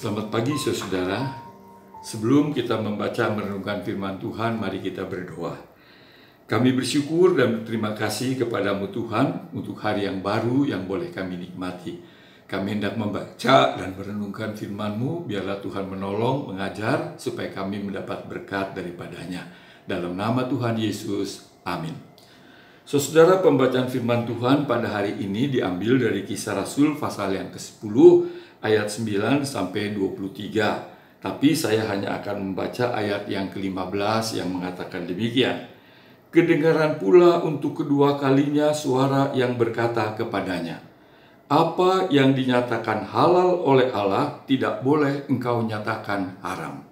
Selamat pagi saudara. Sebelum kita membaca merenungkan firman Tuhan, mari kita berdoa. Kami bersyukur dan berterima kasih kepadamu Tuhan untuk hari yang baru yang boleh kami nikmati. Kami hendak membaca dan merenungkan firman-Mu, biarlah Tuhan menolong, mengajar, supaya kami mendapat berkat daripadanya. Dalam nama Tuhan Yesus, amin. Saudara, pembacaan firman Tuhan pada hari ini diambil dari Kisah Rasul pasal yang ke-10 ayat 9 sampai 23. Tapi saya hanya akan membaca ayat yang ke-15 yang mengatakan demikian. Kedengaran pula untuk kedua kalinya suara yang berkata kepadanya, "Apa yang dinyatakan halal oleh Allah tidak boleh engkau nyatakan haram."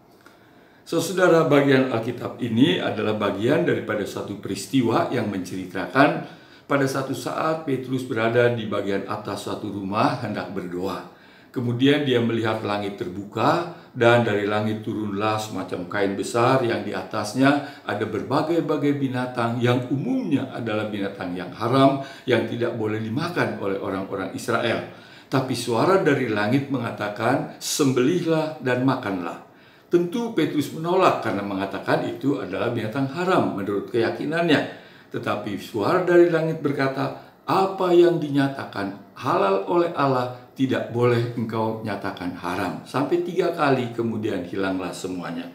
Saudara, bagian Alkitab ini adalah bagian daripada satu peristiwa yang menceritakan pada satu saat Petrus berada di bagian atas suatu rumah hendak berdoa. Kemudian dia melihat langit terbuka dan dari langit turunlah semacam kain besar yang di atasnya ada berbagai-bagai binatang yang umumnya adalah binatang yang haram yang tidak boleh dimakan oleh orang-orang Israel. Tapi suara dari langit mengatakan, "Sembelihlah dan makanlah." Tentu Petrus menolak karena mengatakan itu adalah binatang haram menurut keyakinannya. Tetapi suara dari langit berkata, "Apa yang dinyatakan halal oleh Allah tidak boleh engkau nyatakan haram." Sampai 3 kali kemudian hilanglah semuanya.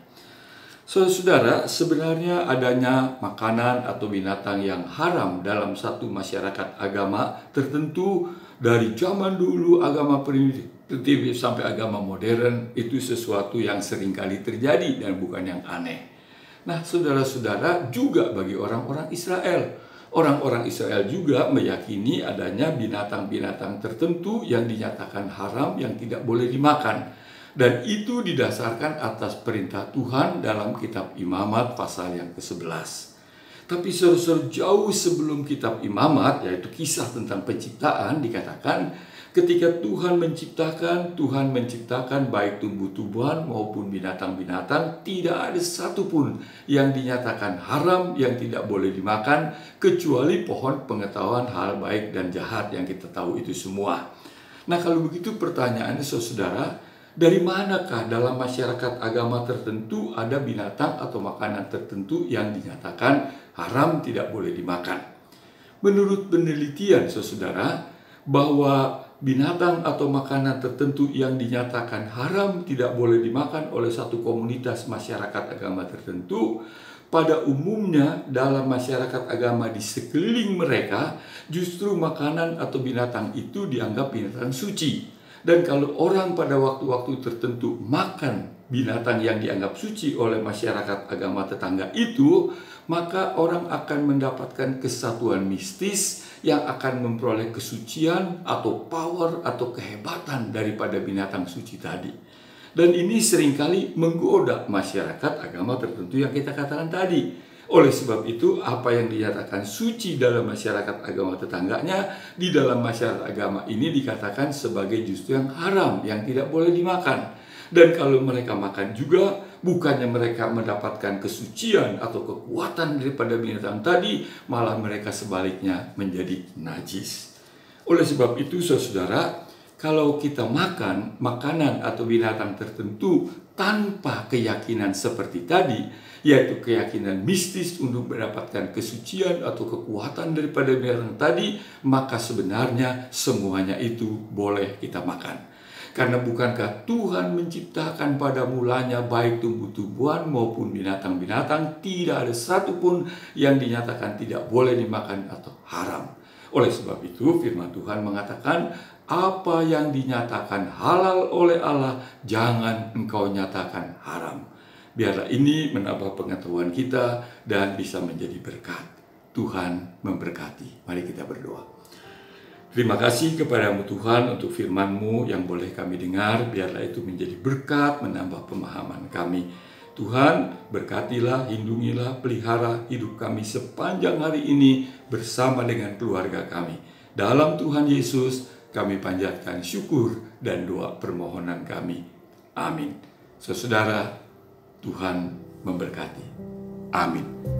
Saudara, sebenarnya adanya makanan atau binatang yang haram dalam satu masyarakat agama tertentu dari zaman dulu, agama primitif sampai agama modern, itu sesuatu yang seringkali terjadi dan bukan yang aneh. Nah, saudara-saudara, juga bagi orang-orang Israel. Orang-orang Israel juga meyakini adanya binatang-binatang tertentu yang dinyatakan haram, yang tidak boleh dimakan. Dan itu didasarkan atas perintah Tuhan dalam kitab Imamat pasal yang ke-11. Tapi saudara, jauh sebelum kitab Imamat, yaitu kisah tentang penciptaan, dikatakan ketika Tuhan menciptakan baik tumbuh-tumbuhan maupun binatang-binatang, tidak ada satupun yang dinyatakan haram, yang tidak boleh dimakan, kecuali pohon pengetahuan hal baik dan jahat yang kita tahu itu semua. Nah, kalau begitu pertanyaannya saudara, dari manakah dalam masyarakat agama tertentu ada binatang atau makanan tertentu yang dinyatakan haram, tidak boleh dimakan? Menurut penelitian saudara, bahwa binatang atau makanan tertentu yang dinyatakan haram tidak boleh dimakan oleh satu komunitas masyarakat agama tertentu, pada umumnya dalam masyarakat agama di sekeliling mereka, justru makanan atau binatang itu dianggap binatang suci. Dan kalau orang pada waktu-waktu tertentu makan binatang yang dianggap suci oleh masyarakat agama tetangga itu, maka orang akan mendapatkan kesatuan mistis yang akan memperoleh kesucian atau power atau kehebatan daripada binatang suci tadi. Dan ini seringkali menggoda masyarakat agama tertentu yang kita katakan tadi. Oleh sebab itu, apa yang dinyatakan suci dalam masyarakat agama tetangganya, di dalam masyarakat agama ini dikatakan sebagai justru yang haram, yang tidak boleh dimakan. Dan kalau mereka makan juga, bukannya mereka mendapatkan kesucian atau kekuatan daripada binatang tadi, malah mereka sebaliknya menjadi najis. Oleh sebab itu, saudara, kalau kita makan makanan atau binatang tertentu tanpa keyakinan seperti tadi, yaitu keyakinan mistis untuk mendapatkan kesucian atau kekuatan daripada binatang tadi, maka sebenarnya semuanya itu boleh kita makan. Karena bukankah Tuhan menciptakan pada mulanya baik tumbuh-tumbuhan maupun binatang-binatang, tidak ada satupun yang dinyatakan tidak boleh dimakan atau haram. Oleh sebab itu firman Tuhan mengatakan, apa yang dinyatakan halal oleh Allah, jangan engkau nyatakan haram. Biarlah ini menambah pengetahuan kita dan bisa menjadi berkat. Tuhan memberkati. Mari kita berdoa. Terima kasih kepadamu Tuhan untuk firman-Mu yang boleh kami dengar. Biarlah itu menjadi berkat, menambah pemahaman kami. Tuhan, berkatilah, lindungilah, pelihara hidup kami sepanjang hari ini bersama dengan keluarga kami. Dalam Tuhan Yesus, kami panjatkan syukur dan doa permohonan kami. Amin. Saudara, Tuhan memberkati. Amin.